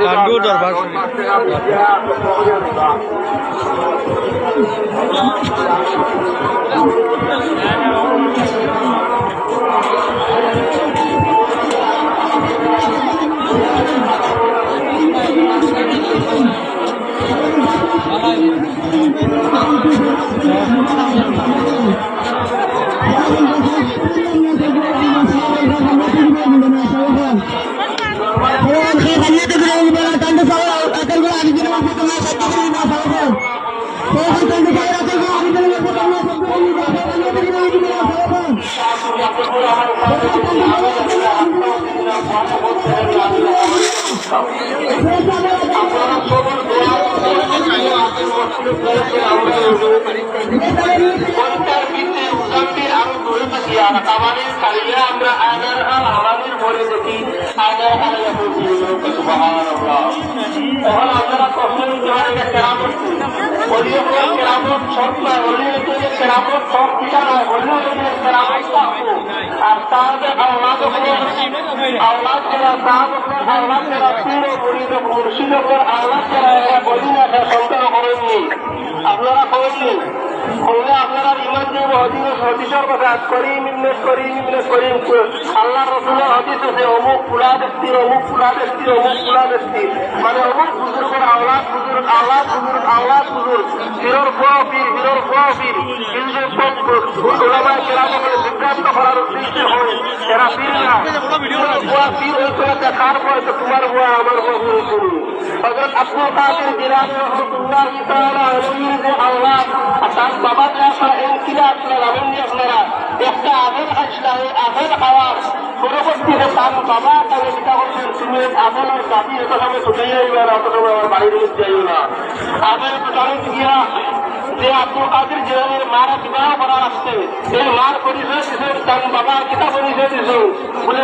computer ভাগ আপনারা করেননি আপনারা ইমান দেব হদিসের কথা করিম আল্লাহ রসুলের হদিস আছে অমুক পুরা ব্যক্তি মানে অমুক বুজুর্গের আওলাদ বুজুর্গ হিরোর ফির কিন্তু ওলামায়ে কেরাম বলে সিদ্ধান্ত করার উদ্দেশ্য হয় এরা ফির না ফির হয়ে দেখার পরে তো তোমার বুয়া আমার বুয়া শুরু হযরত আব্দুল কাদের জিলানী রাহমাতুল্লাহ তাআলা আলাইহি যে আওলাদ তার বাবা যারা এনকিলা আপনারা একটা আবেল আসলা এই আবেল আওয়াজ পরবর্তীতে তার বাবা তাদের পিতা বলছেন তুমি আবেল আর দাবি এটা সময় ছুটে যাইবে আর অত সময় আমার বাড়ির মধ্যে যাইও না আবেল জানেন গিয়া যে আব্দুল কাদের জিলানীর মারা বিবাহ করা আসছে এই মার পরিচয় দিয়েছেন তার বাবার কিতাব পরিচয় দিয়েছেন বলে